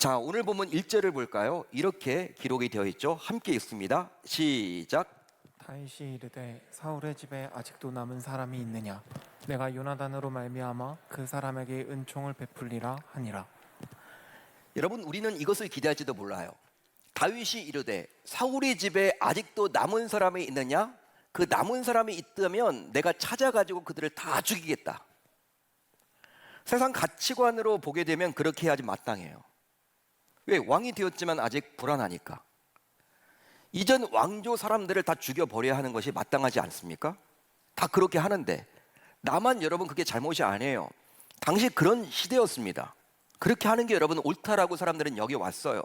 자, 오늘 본문 1절을 볼까요? 이렇게 기록이 되어 있죠. 함께 읽습니다. 시작. 다윗이 이르되 사울의 집에 아직도 남은 사람이 있느냐? 내가 요나단으로 말미암아 그 사람에게 은총을 베풀리라 하니라. 여러분, 우리는 이것을 기대할지도 몰라요. 다윗이 이르되 사울의 집에 아직도 남은 사람이 있느냐? 그 남은 사람이 있다면 내가 찾아가지고 그들을 다 죽이겠다. 세상 가치관으로 보게 되면 그렇게 해야지 마땅해요. 왜? 왕이 되었지만 아직 불안하니까. 이전 왕조 사람들을 다 죽여버려야 하는 것이 마땅하지 않습니까? 다 그렇게 하는데 나만 여러분 그게 잘못이 아니에요. 당시 그런 시대였습니다. 그렇게 하는 게 여러분 옳다라고 사람들은 여겨왔어요.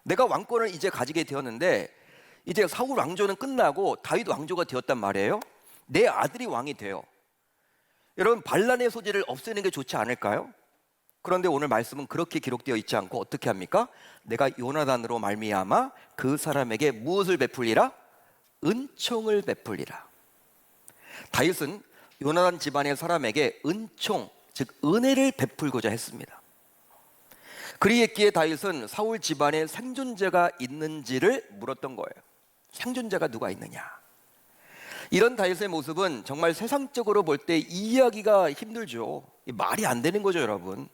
내가 왕권을 이제 가지게 되었는데 이제 사울 왕조는 끝나고 다윗 왕조가 되었단 말이에요. 내 아들이 왕이 돼요. 여러분, 반란의 소지를 없애는 게 좋지 않을까요? 그런데 오늘 말씀은 그렇게 기록되어 있지 않고 어떻게 합니까? 내가 요나단으로 말미암아 그 사람에게 무엇을 베풀리라? 은총을 베풀리라. 다윗은 요나단 집안의 사람에게 은총, 즉 은혜를 베풀고자 했습니다. 그리했기에 다윗은 사울 집안에 생존자가 있는지를 물었던 거예요. 생존자가 누가 있느냐? 이런 다윗의 모습은 정말 세상적으로 볼 때 이해하기가 힘들죠. 말이 안 되는 거죠, 여러분.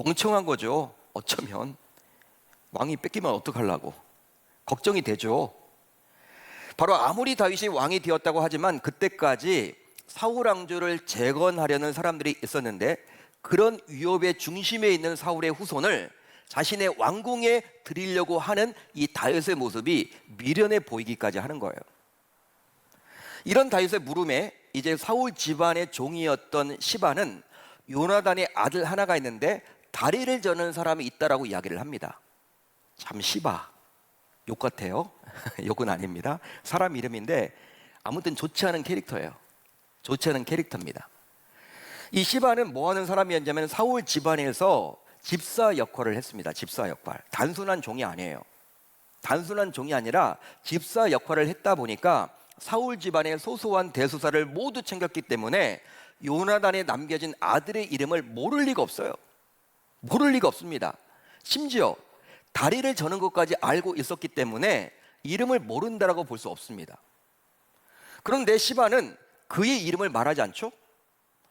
멍청한 거죠. 어쩌면 왕이 뺏기면 어떡하려고 걱정이 되죠. 바로 아무리 다윗이 왕이 되었다고 하지만 그때까지 사울 왕조를 재건하려는 사람들이 있었는데 그런 위협의 중심에 있는 사울의 후손을 자신의 왕궁에 드리려고 하는 이 다윗의 모습이 미련해 보이기까지 하는 거예요. 이런 다윗의 물음에 이제 사울 집안의 종이었던 시바는 요나단의 아들 하나가 있는데 다리를 저는 사람이 있다라고 이야기를 합니다. 참, 시바 욕 같아요. 욕은 아닙니다. 사람 이름인데 아무튼 좋지 않은 캐릭터예요. 좋지 않은 캐릭터입니다. 이 시바는 뭐 하는 사람이었냐면 사울 집안에서 집사 역할을 했습니다. 집사 역할. 단순한 종이 아니에요. 단순한 종이 아니라 집사 역할을 했다 보니까 사울 집안의 소소한 대소사를 모두 챙겼기 때문에 요나단에 남겨진 아들의 이름을 모를 리가 없어요. 모를 리가 없습니다. 심지어 다리를 저는 것까지 알고 있었기 때문에 이름을 모른다라고 볼 수 없습니다. 그런데 시바는 그의 이름을 말하지 않죠?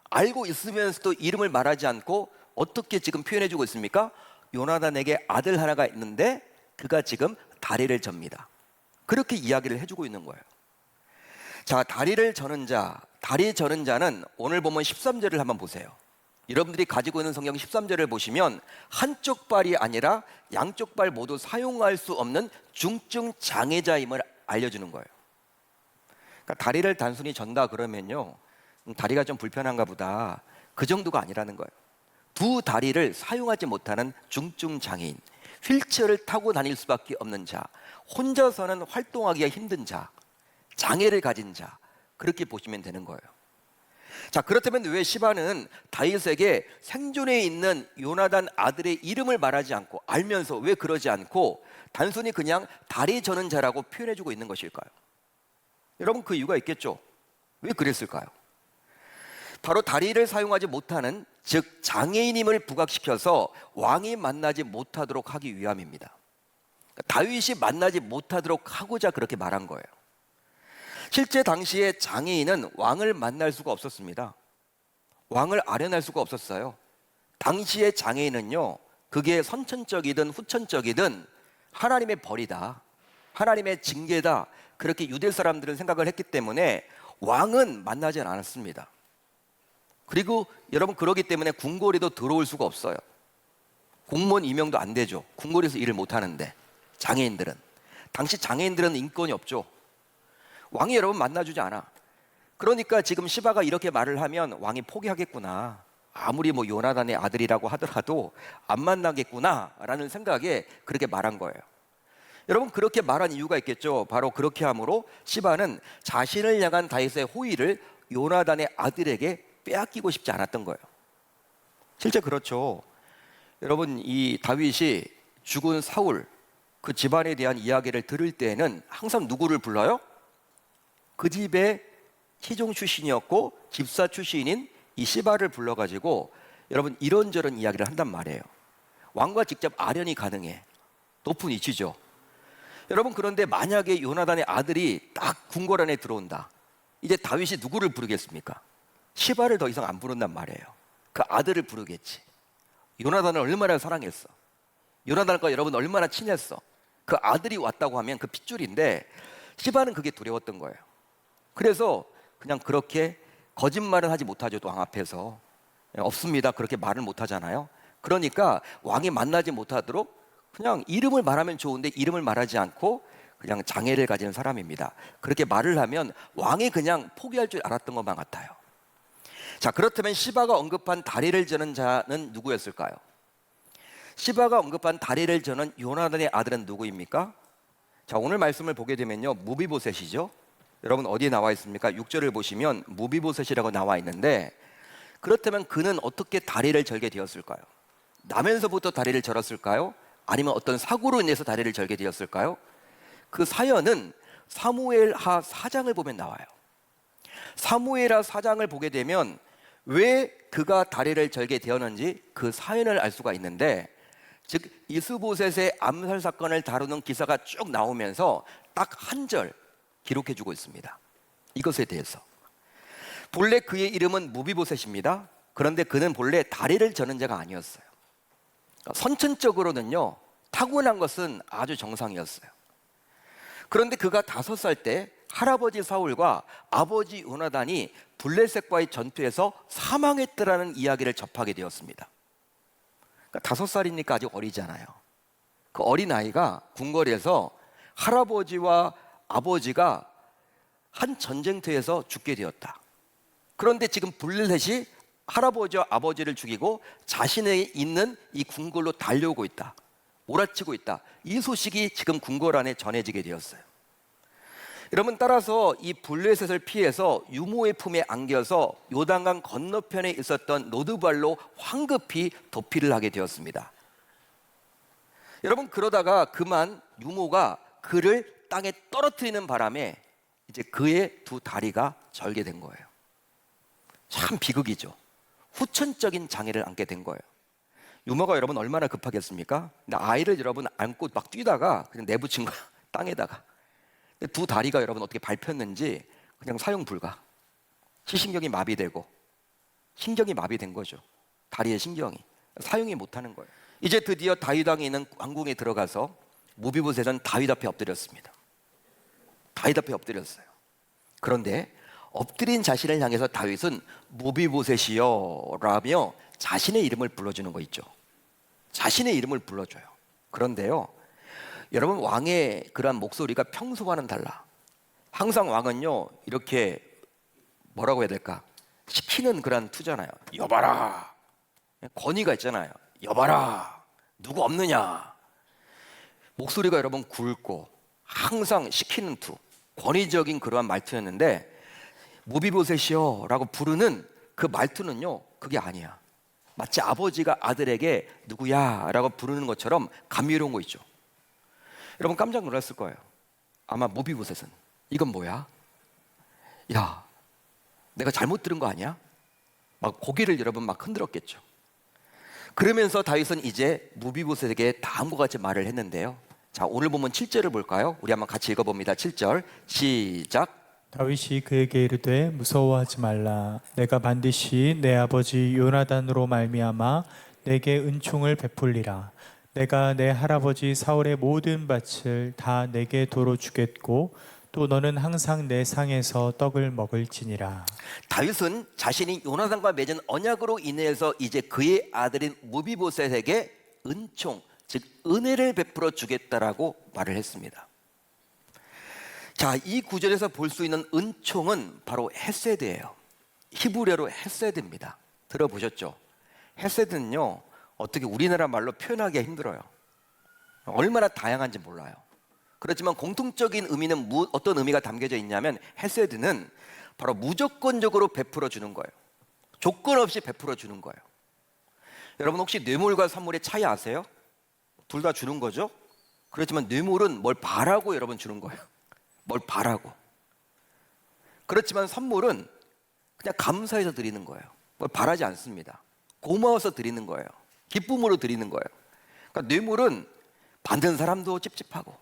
알고 있으면서도 이름을 말하지 않고 어떻게 지금 표현해주고 있습니까? 요나단에게 아들 하나가 있는데 그가 지금 다리를 접니다. 그렇게 이야기를 해주고 있는 거예요. 자, 다리를 저는 자, 다리 저는 자는 오늘 보면 13절을 한번 보세요. 여러분들이 가지고 있는 성경 13절을 보시면 한쪽 발이 아니라 양쪽 발 모두 사용할 수 없는 중증 장애자임을 알려주는 거예요. 그러니까 다리를 단순히 전다 그러면요, 다리가 좀 불편한가 보다, 그 정도가 아니라는 거예요. 두 다리를 사용하지 못하는 중증 장애인, 휠체어를 타고 다닐 수밖에 없는 자, 혼자서는 활동하기가 힘든 자, 장애를 가진 자, 그렇게 보시면 되는 거예요. 자, 그렇다면 왜 시바는 다윗에게 생존해 있는 요나단 아들의 이름을 말하지 않고, 알면서 왜 그러지 않고 단순히 그냥 다리 저는 자라고 표현해주고 있는 것일까요? 여러분, 그 이유가 있겠죠. 왜 그랬을까요? 바로 다리를 사용하지 못하는, 즉 장애인임을 부각시켜서 왕이 만나지 못하도록 하기 위함입니다. 다윗이 만나지 못하도록 하고자 그렇게 말한 거예요. 실제 당시에 장애인은 왕을 만날 수가 없었습니다. 왕을 아련할 수가 없었어요. 당시의 장애인은요, 그게 선천적이든 후천적이든 하나님의 벌이다, 하나님의 징계다, 그렇게 유대 사람들은 생각을 했기 때문에 왕은 만나지 않았습니다. 그리고 여러분, 그러기 때문에 궁궐에도 들어올 수가 없어요. 공무원 임명도 안 되죠. 궁궐에서 일을 못 하는데. 장애인들은, 당시 장애인들은 인권이 없죠. 왕이 여러분 만나주지 않아. 그러니까 지금 시바가 이렇게 말을 하면 왕이 포기하겠구나, 아무리 뭐 요나단의 아들이라고 하더라도 안 만나겠구나 라는 생각에 그렇게 말한 거예요. 여러분, 그렇게 말한 이유가 있겠죠. 바로 그렇게 함으로 시바는 자신을 향한 다윗의 호의를 요나단의 아들에게 빼앗기고 싶지 않았던 거예요. 실제 그렇죠. 여러분, 이 다윗이 죽은 사울 그 집안에 대한 이야기를 들을 때에는 항상 누구를 불러요? 그 집의 시종 출신이었고 집사 출신인 이 시바를 불러가지고 여러분 이런저런 이야기를 한단 말이에요. 왕과 직접 아련이 가능해. 높은 위치죠. 여러분, 그런데 만약에 요나단의 아들이 딱 궁궐 안에 들어온다. 이제 다윗이 누구를 부르겠습니까? 시바를 더 이상 안 부른단 말이에요. 그 아들을 부르겠지. 요나단을 얼마나 사랑했어. 요나단과 여러분 얼마나 친했어. 그 아들이 왔다고 하면 그 핏줄인데 시바는 그게 두려웠던 거예요. 그래서 그냥 그렇게 거짓말은 하지 못하죠. 또 왕 앞에서 없습니다 그렇게 말을 못하잖아요. 그러니까 왕이 만나지 못하도록 그냥 이름을 말하면 좋은데 이름을 말하지 않고 그냥 장애를 가진 사람입니다. 그렇게 말을 하면 왕이 그냥 포기할 줄 알았던 것만 같아요. 자, 그렇다면 시바가 언급한 다리를 저는 자는 누구였을까요? 시바가 언급한 다리를 저는 요나단의 아들은 누구입니까? 자, 오늘 말씀을 보게 되면요, 무비보셋이죠. 여러분 어디에 나와 있습니까? 6절을 보시면 무비보셋이라고 나와 있는데, 그렇다면 그는 어떻게 다리를 절게 되었을까요? 나면서부터 다리를 절었을까요? 아니면 어떤 사고로 인해서 다리를 절게 되었을까요? 그 사연은 사무엘하 4장을 보면 나와요. 사무엘하 4장을 보게 되면 왜 그가 다리를 절게 되었는지 그 사연을 알 수가 있는데, 즉 이스보셋의 암살 사건을 다루는 기사가 쭉 나오면서 딱 한 절 기록해 주고 있습니다. 이것에 대해서. 본래 그의 이름은 무비보셋입니다. 그런데 그는 본래 다리를 저는 자가 아니었어요. 선천적으로는요, 타고난 것은 아주 정상이었어요. 그런데 그가 5살 때 할아버지 사울과 아버지 요나단이 블레셋과의 전투에서 사망했더라는 이야기를 접하게 되었습니다. 그러니까 5살이니까 아직 어리잖아요. 그 어린 아이가 궁궐에서 할아버지와 아버지가 한 전쟁터에서 죽게 되었다. 그런데 지금 블레셋이 할아버지와 아버지를 죽이고 자신의 있는 이 궁궐로 달려오고 있다. 몰아치고 있다. 이 소식이 지금 궁궐 안에 전해지게 되었어요. 여러분, 따라서 이 블레셋을 피해서 유모의 품에 안겨서 요단강 건너편에 있었던 로드발로 황급히 도피를 하게 되었습니다. 여러분, 그러다가 그만 유모가 그를 땅에 떨어뜨리는 바람에 이제 그의 2 다리가 절게 된 거예요. 참 비극이죠. 후천적인 장애를 안게 된 거예요. 유모가 여러분 얼마나 급하겠습니까? 근데 아이를 여러분 안고 막 뛰다가 그냥 내붙인 거야, 땅에다가. 2 다리가 여러분 어떻게 밟혔는지 그냥 사용 불가. 시신경이 마비되고 신경이 마비된 거죠. 다리의 신경이 사용이 못하는 거예요. 이제 드디어 다윗 왕이 있는 왕궁에 들어가서 무비보셋은 다윗 앞에 엎드렸습니다. 다윗 앞에 엎드렸어요. 그런데 엎드린 자신을 향해서 다윗은 무비보셋이여 라며 자신의 이름을 불러주는 거 있죠. 자신의 이름을 불러줘요. 그런데요, 여러분, 왕의 그러한 목소리가 평소와는 달라. 항상 왕은요, 이렇게 뭐라고 해야 될까, 시키는 그런 투잖아요. 여봐라, 권위가 있잖아요. 여봐라, 누구 없느냐. 목소리가 여러분 굵고 항상 시키는 투, 권위적인 그러한 말투였는데, 무비보셋이여 라고 부르는 그 말투는요, 그게 아니야. 마치 아버지가 아들에게 누구야 라고 부르는 것처럼 감미로운 거 있죠. 여러분 깜짝 놀랐을 거예요. 아마 무비보셋은 이건 뭐야? 야, 내가 잘못 들은 거 아니야? 막 고개를 여러분 막 흔들었겠죠. 그러면서 다윗은 이제 무비보셋에게 다음과 같이 말을 했는데요. 자, 오늘 보면 7절을 볼까요? 우리 한번 같이 읽어봅니다. 7절 시작. 다윗이 그에게 이르되 무서워하지 말라. 내가 반드시 내 아버지 요나단으로 말미암아 내게 은총을 베풀리라. 내가 내 할아버지 사울의 모든 밭을 다 내게 도로 주겠고 또 너는 항상 내 상에서 떡을 먹을지니라. 다윗은 자신이 요나단과 맺은 언약으로 인해서 이제 그의 아들인 무비보셋에게 은총, 즉 은혜를 베풀어 주겠다라고 말을 했습니다. 자, 이 구절에서 볼 수 있는 은총은 바로 헤세드예요. 히브리어로 헤세드입니다. 들어보셨죠? 헤세드는요, 어떻게 우리나라 말로 표현하기가 힘들어요. 얼마나 다양한지 몰라요. 그렇지만 공통적인 의미는 어떤 의미가 담겨져 있냐면, 헤세드는 바로 무조건적으로 베풀어 주는 거예요. 조건 없이 베풀어 주는 거예요. 여러분 혹시 뇌물과 선물의 차이 아세요? 둘 다 주는 거죠. 그렇지만 뇌물은 뭘 바라고 여러분 주는 거예요. 뭘 바라고. 그렇지만 선물은 그냥 감사해서 드리는 거예요. 뭘 바라지 않습니다. 고마워서 드리는 거예요. 기쁨으로 드리는 거예요. 그러니까 뇌물은 받는 사람도 찝찝하고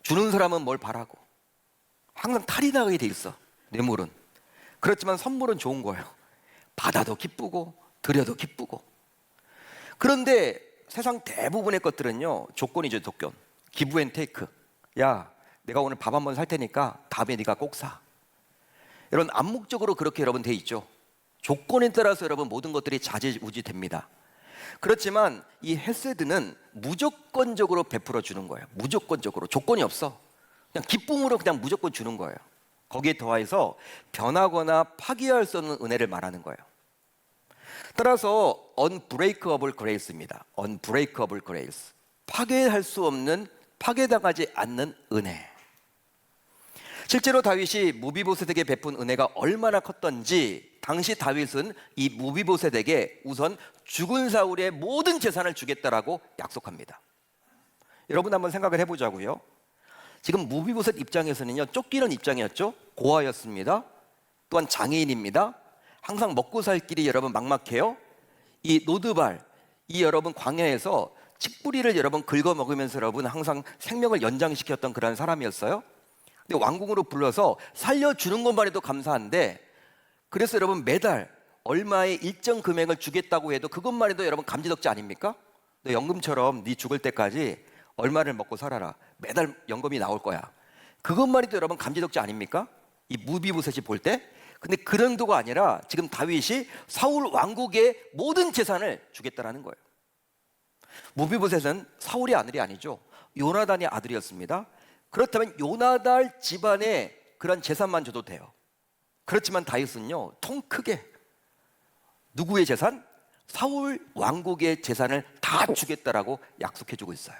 주는 사람은 뭘 바라고 항상 탈이 나게 돼 있어. 뇌물은. 그렇지만 선물은 좋은 거예요. 받아도 기쁘고 드려도 기쁘고. 그런데 세상 대부분의 것들은요, 조건이죠, 조건. 기브 앤 테이크. 야, 내가 오늘 밥 한 번 살 테니까 다음에 네가 꼭 사. 여러분, 암묵적으로 그렇게 여러분 돼 있죠. 조건에 따라서 여러분 모든 것들이 좌지우지 됩니다. 그렇지만 이 헤세드는 무조건적으로 베풀어 주는 거예요. 무조건적으로. 조건이 없어. 그냥 기쁨으로 그냥 무조건 주는 거예요. 거기에 더해서 변하거나 파기할 수 없는 은혜를 말하는 거예요. 따라서 unbreakable grace입니다. unbreakable grace. 파괴할 수 없는, 파괴당하지 않는 은혜. 실제로 다윗이 무비보셋에게 베푼 은혜가 얼마나 컸던지 당시 다윗은 이 무비보셋에게 우선 죽은 사울의 모든 재산을 주겠다라고 약속합니다. 여러분 한번 생각을 해보자고요. 지금 무비보셋 입장에서는요, 쫓기는 입장이었죠. 고아였습니다. 또한 장애인입니다. 항상 먹고 살 길이 여러분 막막해요. 이 노드발, 이 여러분 광야에서 칡뿌리를 여러분 긁어 먹으면서 여러분 항상 생명을 연장시켰던 그런 사람이었어요. 근데 왕궁으로 불러서 살려주는 것만 해도 감사한데, 그래서 여러분 매달 얼마의 일정 금액을 주겠다고 해도 그것만 해도 여러분 감지덕지 아닙니까? 너 연금처럼 네 죽을 때까지 얼마를 먹고 살아라. 매달 연금이 나올 거야. 그것만 해도 여러분 감지덕지 아닙니까? 이 무비보셋이 볼 때. 근데 그 정도가 아니라 지금 다윗이 사울 왕국의 모든 재산을 주겠다라는 거예요. 무비보셋은 사울의 아들이 아니죠. 요나단의 아들이었습니다. 그렇다면 요나단 집안의 그런 재산만 줘도 돼요. 그렇지만 다윗은요, 통 크게 누구의 재산? 사울 왕국의 재산을 다 주겠다라고 약속해주고 있어요.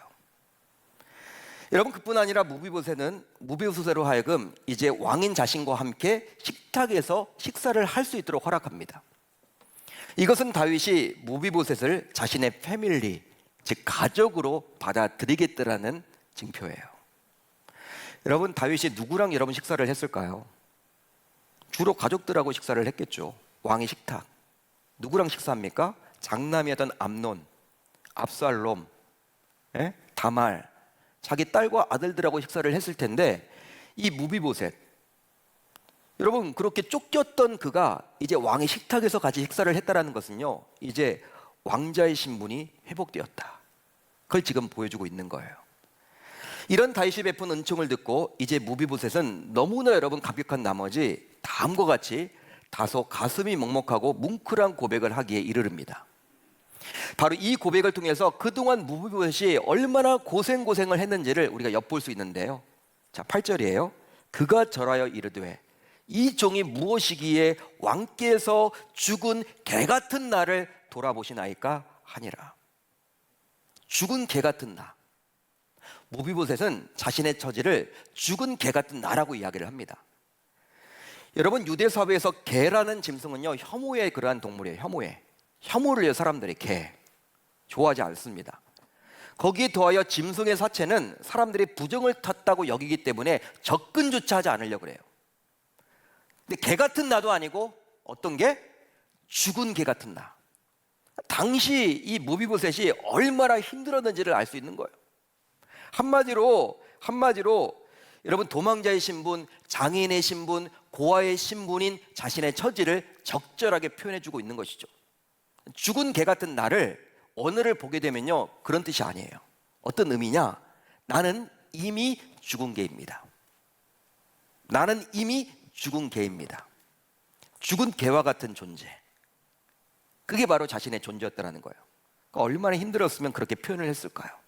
여러분, 그뿐 아니라 무비보셋으로 하여금 이제 왕인 자신과 함께 식탁에서 식사를 할 수 있도록 허락합니다. 이것은 다윗이 무비보셋을 자신의 패밀리, 즉 가족으로 받아들이겠다라는 징표예요. 여러분, 다윗이 누구랑 여러분 식사를 했을까요? 주로 가족들하고 식사를 했겠죠. 왕의 식탁. 누구랑 식사합니까? 장남이었던 암논, 압살롬, 다말, 자기 딸과 아들들하고 식사를 했을 텐데, 이 무비보셋, 여러분 그렇게 쫓겼던 그가 이제 왕의 식탁에서 같이 식사를 했다는 것은요, 이제 왕자의 신분이 회복되었다. 그걸 지금 보여주고 있는 거예요. 이런 다윗이 베푼 은총을 듣고 이제 무비보셋은 너무나 여러분 감격한 나머지 다음과 같이 다소 가슴이 먹먹하고 뭉클한 고백을 하기에 이르릅니다. 바로 이 고백을 통해서 그동안 무비보셋이 얼마나 고생을 했는지를 우리가 엿볼 수 있는데요. 자, 8절이에요. 그가 절하여 이르되 이 종이 무엇이기에 왕께서 죽은 개 같은 나를 돌아보시나이까 하니라. 죽은 개 같은 나. 무비보셋은 자신의 처지를 죽은 개 같은 나라고 이야기를 합니다. 여러분, 유대 사회에서 개라는 짐승은요, 혐오의 그러한 동물이에요. 혐오를 해요. 사람들이 개 좋아하지 않습니다. 거기에 더하여 짐승의 사체는 사람들이 부정을 탔다고 여기기 때문에 접근조차 하지 않으려고 그래요. 근데 개 같은 나도 아니고 어떤 게? 죽은 개 같은 나. 당시 이 무비보셋이 얼마나 힘들었는지를 알 수 있는 거예요. 한마디로 여러분, 도망자의 신분, 장애인의 신분, 고아의 신분인 자신의 처지를 적절하게 표현해주고 있는 것이죠. 죽은 개 같은 나를 언어를 보게 되면요, 그런 뜻이 아니에요. 어떤 의미냐? 나는 이미 죽은 개입니다. 나는 이미 죽은 개입니다. 죽은 개와 같은 존재. 그게 바로 자신의 존재였다는 거예요. 그러니까 얼마나 힘들었으면 그렇게 표현을 했을까요?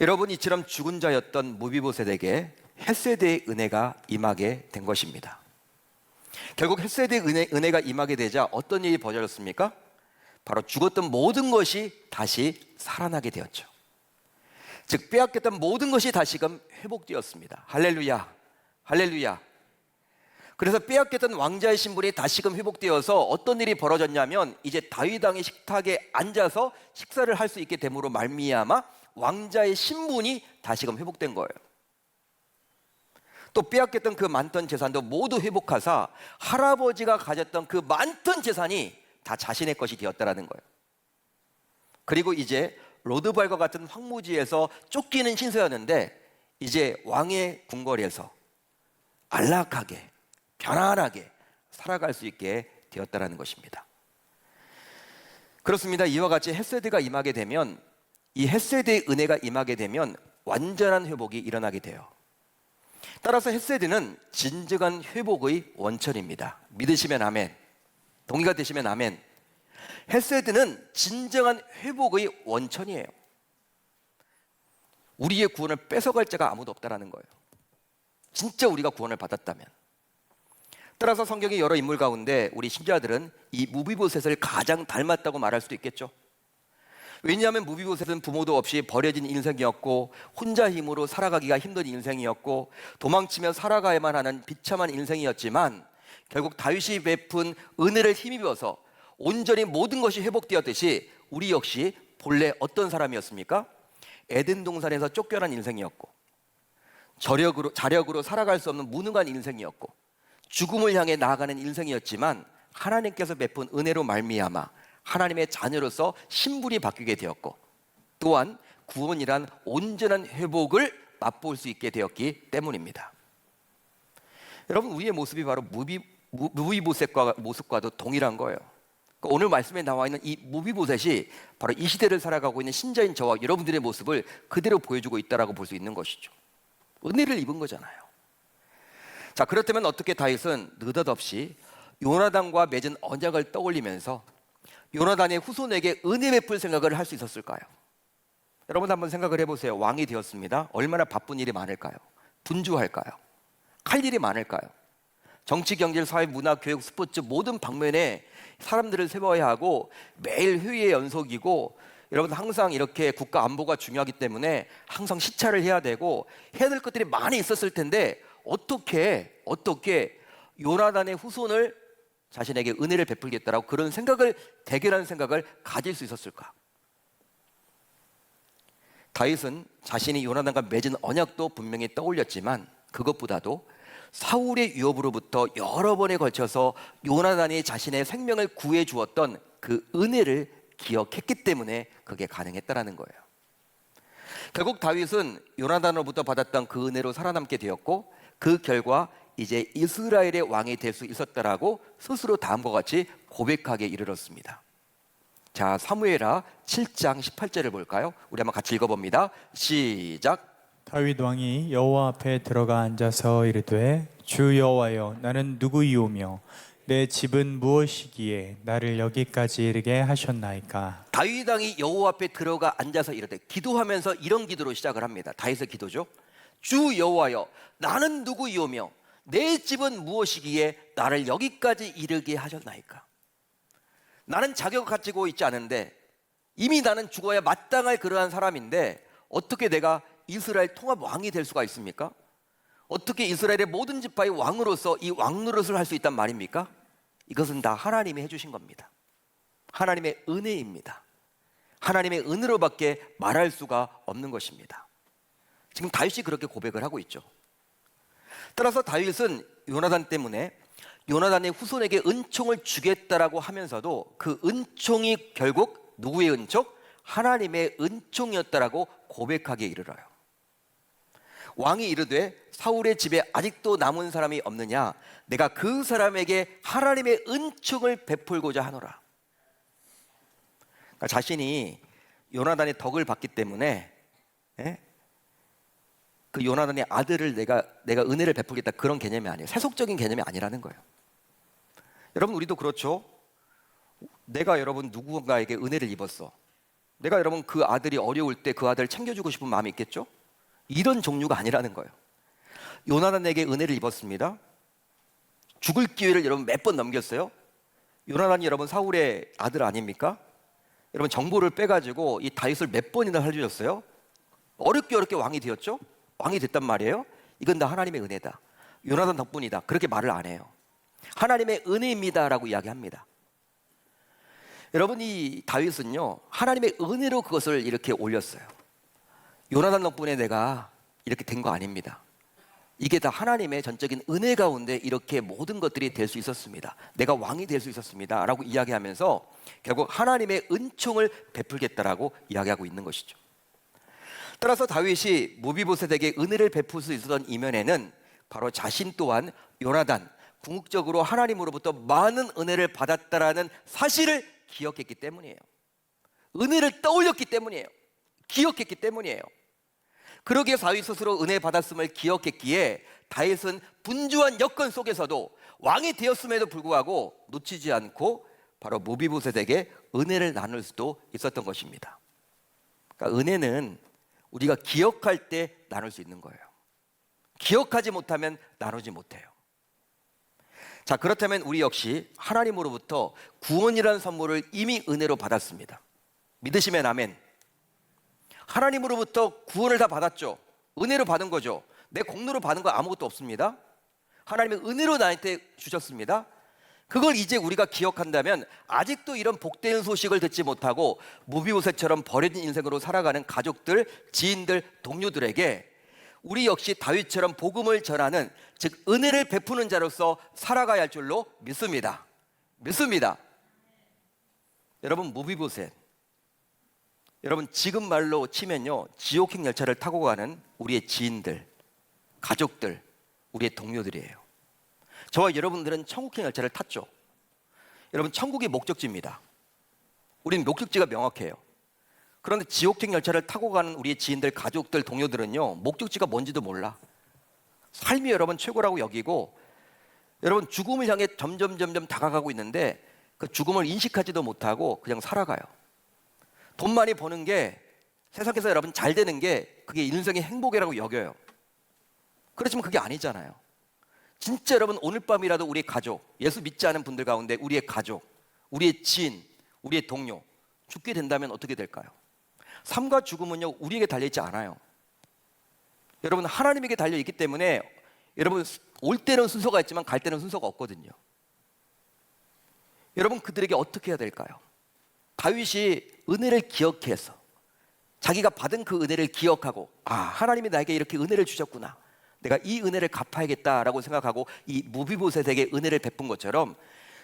여러분, 이처럼 죽은 자였던 무비보셋에게 헤세드의 은혜가 임하게 된 것입니다. 결국 헤세드의 은혜가 임하게 되자 어떤 일이 벌어졌습니까? 바로 죽었던 모든 것이 다시 살아나게 되었죠. 즉, 빼앗겼던 모든 것이 다시금 회복되었습니다. 할렐루야, 할렐루야. 그래서 빼앗겼던 왕자의 신분이 다시금 회복되어서 어떤 일이 벌어졌냐면, 이제 다윗 왕의 식탁에 앉아서 식사를 할 수 있게 됨으로 말미암아 왕자의 신분이 다시금 회복된 거예요. 또 빼앗겼던 그 많던 재산도 모두 회복하사 할아버지가 가졌던 그 많던 재산이 다 자신의 것이 되었다라는 거예요. 그리고 이제 로드발과 같은 황무지에서 쫓기는 신세였는데 이제 왕의 궁궐에서 안락하게 편안하게 살아갈 수 있게 되었다는 것입니다. 그렇습니다. 이와 같이 헷세드가 임하게 되면, 이 헷세드의 은혜가 임하게 되면 완전한 회복이 일어나게 돼요. 따라서 헷세드는 진정한 회복의 원천입니다. 믿으시면 아멘, 동의가 되시면 아멘. 헷세드는 진정한 회복의 원천이에요. 우리의 구원을 뺏어갈 자가 아무도 없다는 거예요. 진짜 우리가 구원을 받았다면. 따라서 성경의 여러 인물 가운데 우리 신자들은 이 무비보셋을 가장 닮았다고 말할 수도 있겠죠. 왜냐하면 무비보셋은 부모도 없이 버려진 인생이었고 혼자 힘으로 살아가기가 힘든 인생이었고 도망치며 살아가야만 하는 비참한 인생이었지만 결국 다윗이 베푼 은혜를 힘입어서 온전히 모든 것이 회복되었듯이 우리 역시 본래 어떤 사람이었습니까? 에덴 동산에서 쫓겨난 인생이었고 자력으로 살아갈 수 없는 무능한 인생이었고 죽음을 향해 나아가는 인생이었지만 하나님께서 베푼 은혜로 말미암아 하나님의 자녀로서 신분이 바뀌게 되었고 또한 구원이란 온전한 회복을 맛볼 수 있게 되었기 때문입니다. 여러분, 우리의 모습이 바로 무비보셋과 모습과도 동일한 거예요. 오늘 말씀에 나와 있는 이 무비보셋이 바로 이 시대를 살아가고 있는 신자인 저와 여러분들의 모습을 그대로 보여주고 있다라고 볼 수 있는 것이죠. 은혜를 입은 거잖아요. 자, 그렇다면 어떻게 다윗은 느닷없이 요나단과 맺은 언약을 떠올리면서 요나단의 후손에게 은혜 베풀 생각을 할 수 있었을까요? 여러분 한번 생각을 해보세요. 왕이 되었습니다. 얼마나 바쁜 일이 많을까요? 분주할까요? 할 일이 많을까요? 정치, 경제, 사회, 문화, 교육, 스포츠 모든 방면에 사람들을 세워야 하고 매일 회의의 연속이고 여러분 항상 이렇게 국가 안보가 중요하기 때문에 항상 시찰을 해야 되고 해야 될 것들이 많이 있었을 텐데 어떻게 요나단의 후손을 자신에게 은혜를 베풀겠다라고 그런 생각을, 대결하는 생각을 가질 수 있었을까? 다윗은 자신이 요나단과 맺은 언약도 분명히 떠올렸지만 그것보다도 사울의 위협으로부터 여러 번에 걸쳐서 요나단이 자신의 생명을 구해 주었던 그 은혜를 기억했기 때문에 그게 가능했다라는 거예요. 결국 다윗은 요나단으로부터 받았던 그 은혜로 살아남게 되었고 그 결과 이제 이스라엘의 왕이 될 수 있었다라고 스스로 다음과 같이 고백하게 이르렀습니다. 자, 사무엘하 7장 18절을 볼까요? 우리 한번 같이 읽어봅니다. 시작. 다윗 왕이 여호와 앞에 들어가 앉아서 이르되 주 여호와여, 나는 누구이오며 내 집은 무엇이기에 나를 여기까지 이르게 하셨나이까? 다윗 왕이 여호와 앞에 들어가 앉아서 이르되, 기도하면서 이런 기도로 시작을 합니다. 다윗의 기도죠. 주 여호와여, 나는 누구이오며 내 집은 무엇이기에 나를 여기까지 이르게 하셨나이까? 나는 자격을 가지고 있지 않은데 이미 나는 죽어야 마땅할 그러한 사람인데 어떻게 내가 이스라엘 통합 왕이 될 수가 있습니까? 어떻게 이스라엘의 모든 지파의 왕으로서 이 왕 노릇을 할 수 있단 말입니까? 이것은 다 하나님이 해주신 겁니다. 하나님의 은혜입니다. 하나님의 은혜로밖에 말할 수가 없는 것입니다. 지금 다윗이 그렇게 고백을 하고 있죠. 따라서 다윗은 요나단 때문에 요나단의 후손에게 은총을 주겠다라고 하면서도 그 은총이 결국 누구의 은총? 하나님의 은총이었다라고 고백하게 이르러요. 왕이 이르되 사울의 집에 아직도 남은 사람이 없느냐? 내가 그 사람에게 하나님의 은총을 베풀고자 하노라. 그러니까 자신이 요나단의 덕을 받기 때문에 그 요나단의 아들을 내가 은혜를 베풀겠다, 그런 개념이 아니에요. 세속적인 개념이 아니라는 거예요. 여러분, 우리도 그렇죠. 내가 여러분 누군가에게 은혜를 입었어. 내가 여러분 그 아들이 어려울 때 그 아들을 챙겨주고 싶은 마음이 있겠죠? 이런 종류가 아니라는 거예요. 요나단에게 은혜를 입었습니다. 죽을 기회를 여러분 몇 번 넘겼어요. 요나단이 여러분 사울의 아들 아닙니까? 여러분 정보를 빼가지고 이 다윗을 몇 번이나 살려줬어요. 어렵게 왕이 되었죠. 왕이 됐단 말이에요. 이건 다 하나님의 은혜다, 요나단 덕분이다, 그렇게 말을 안 해요. 하나님의 은혜입니다라고 이야기합니다. 여러분, 이 다윗은요 하나님의 은혜로 그것을 이렇게 올렸어요. 요나단 덕분에 내가 이렇게 된 거 아닙니다. 이게 다 하나님의 전적인 은혜 가운데 이렇게 모든 것들이 될 수 있었습니다. 내가 왕이 될 수 있었습니다 라고 이야기하면서 결국 하나님의 은총을 베풀겠다라고 이야기하고 있는 것이죠. 따라서 다윗이 무비보셋에게 은혜를 베풀 수 있었던 이면에는 바로 자신 또한 요나단, 궁극적으로 하나님으로부터 많은 은혜를 받았다라는 사실을 기억했기 때문이에요. 은혜를 떠올렸기 때문이에요. 기억했기 때문이에요. 그러기에 다윗 스스로 은혜 받았음을 기억했기에 다윗은 분주한 여건 속에서도 왕이 되었음에도 불구하고 놓치지 않고 바로 무비보셋에게 은혜를 나눌 수도 있었던 것입니다. 그러니까 은혜는 우리가 기억할 때 나눌 수 있는 거예요. 기억하지 못하면 나누지 못해요. 자, 그렇다면 우리 역시 하나님으로부터 구원이라는 선물을 이미 은혜로 받았습니다. 믿으시면 아멘. 하나님으로부터 구원을 다 받았죠. 은혜로 받은 거죠. 내 공로로 받은 거 아무것도 없습니다. 하나님의 은혜로 나한테 주셨습니다. 그걸 이제 우리가 기억한다면 아직도 이런 복된 소식을 듣지 못하고 무비보셋처럼 버려진 인생으로 살아가는 가족들, 지인들, 동료들에게 우리 역시 다윗처럼 복음을 전하는, 즉 은혜를 베푸는 자로서 살아가야 할 줄로 믿습니다. 믿습니다. 여러분, 무비보셋, 여러분 지금 말로 치면요, 지옥행 열차를 타고 가는 우리의 지인들, 가족들, 우리의 동료들이에요. 저와 여러분들은 천국행 열차를 탔죠. 여러분, 천국이 목적지입니다. 우리는 목적지가 명확해요. 그런데 지옥행 열차를 타고 가는 우리의 지인들, 가족들, 동료들은요, 목적지가 뭔지도 몰라. 삶이 여러분 최고라고 여기고, 여러분 죽음을 향해 점점 다가가고 있는데 그 죽음을 인식하지도 못하고 그냥 살아가요. 돈 많이 버는 게, 세상에서 여러분 잘 되는 게 그게 인생의 행복이라고 여겨요. 그렇지만 그게 아니잖아요. 진짜 여러분, 오늘 밤이라도 우리의 가족, 예수 믿지 않은 분들 가운데 우리의 가족, 우리의 지인, 우리의 동료 죽게 된다면 어떻게 될까요? 삶과 죽음은요, 우리에게 달려있지 않아요. 여러분, 하나님에게 달려있기 때문에 여러분 올 때는 순서가 있지만 갈 때는 순서가 없거든요. 여러분, 그들에게 어떻게 해야 될까요? 다윗이 은혜를 기억해서, 자기가 받은 그 은혜를 기억하고, 아, 하나님이 나에게 이렇게 은혜를 주셨구나, 내가 이 은혜를 갚아야겠다라고 생각하고 이 무비보셋에게 은혜를 베푼 것처럼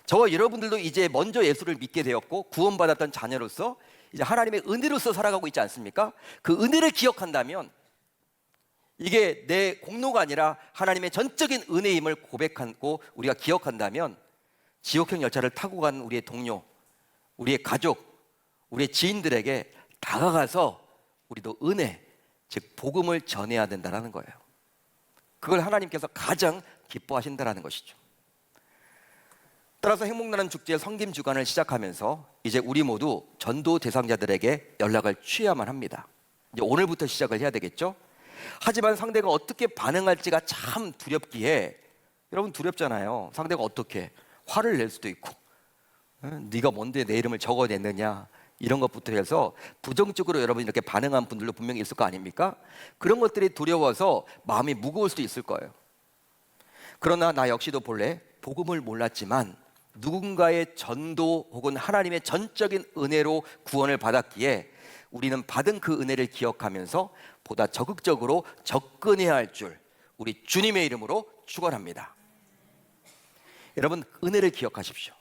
저와 여러분들도 이제 먼저 예수를 믿게 되었고 구원받았던 자녀로서 이제 하나님의 은혜로서 살아가고 있지 않습니까? 그 은혜를 기억한다면, 이게 내 공로가 아니라 하나님의 전적인 은혜임을 고백하고 우리가 기억한다면, 지옥행 열차를 타고 가는 우리의 동료, 우리의 가족, 우리의 지인들에게 다가가서 우리도 은혜, 즉 복음을 전해야 된다는 거예요. 그걸 하나님께서 가장 기뻐하신다는 것이죠. 따라서 행복나는 축제 성김 주간을 시작하면서 이제 우리 모두 전도 대상자들에게 연락을 취해야만 합니다. 이제 오늘부터 시작을 해야 되겠죠? 하지만 상대가 어떻게 반응할지가 참 두렵기에, 여러분 두렵잖아요. 상대가 어떻게 화를 낼 수도 있고, 네가 뭔데 내 이름을 적어냈느냐, 이런 것부터 해서 부정적으로 여러분 이렇게 반응한 분들도 분명히 있을 거 아닙니까? 그런 것들이 두려워서 마음이 무거울 수도 있을 거예요. 그러나 나 역시도 본래 복음을 몰랐지만 누군가의 전도 혹은 하나님의 전적인 은혜로 구원을 받았기에 우리는 받은 그 은혜를 기억하면서 보다 적극적으로 접근해야 할 줄 우리 주님의 이름으로 축원합니다. 여러분, 은혜를 기억하십시오.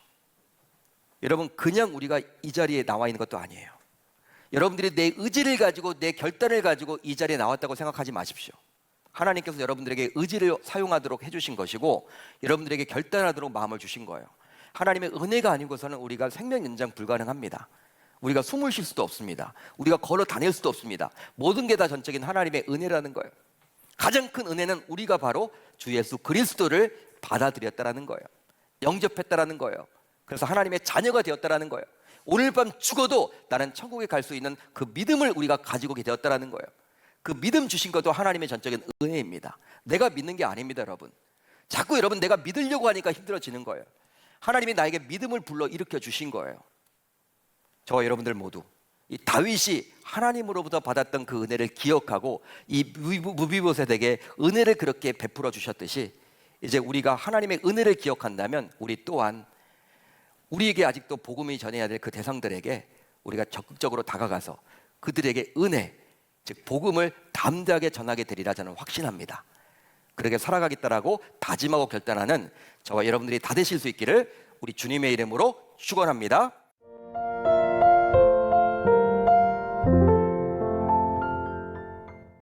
여러분, 그냥 우리가 이 자리에 나와 있는 것도 아니에요. 여러분들이 내 의지를 가지고, 내 결단을 가지고 이 자리에 나왔다고 생각하지 마십시오. 하나님께서 여러분들에게 의지를 사용하도록 해주신 것이고, 여러분들에게 결단하도록 마음을 주신 거예요. 하나님의 은혜가 아니고서는 우리가 생명 연장 불가능합니다. 우리가 숨을 쉴 수도 없습니다. 우리가 걸어 다닐 수도 없습니다. 모든 게 다 전적인 하나님의 은혜라는 거예요. 가장 큰 은혜는 우리가 바로 주 예수 그리스도를 받아들였다라는 거예요. 영접했다라는 거예요. 그래서 하나님의 자녀가 되었다라는 거예요. 오늘 밤 죽어도 나는 천국에 갈 수 있는 그 믿음을 우리가 가지고 되었다라는 거예요. 그 믿음 주신 것도 하나님의 전적인 은혜입니다. 내가 믿는 게 아닙니다, 여러분. 자꾸 여러분 내가 믿으려고 하니까 힘들어지는 거예요. 하나님이 나에게 믿음을 불러 일으켜 주신 거예요. 저와 여러분들 모두 이 다윗이 하나님으로부터 받았던 그 은혜를 기억하고 이 무비보셋에게 은혜를 그렇게 베풀어 주셨듯이, 이제 우리가 하나님의 은혜를 기억한다면 우리 또한 우리에게 아직도 복음이 전해야 될 그 대상들에게 우리가 적극적으로 다가가서 그들에게 은혜, 즉 복음을 담대하게 전하게 되리라 저는 확신합니다. 그렇게 살아가겠다라고 다짐하고 결단하는 저와 여러분들이 다 되실 수 있기를 우리 주님의 이름으로 축원합니다.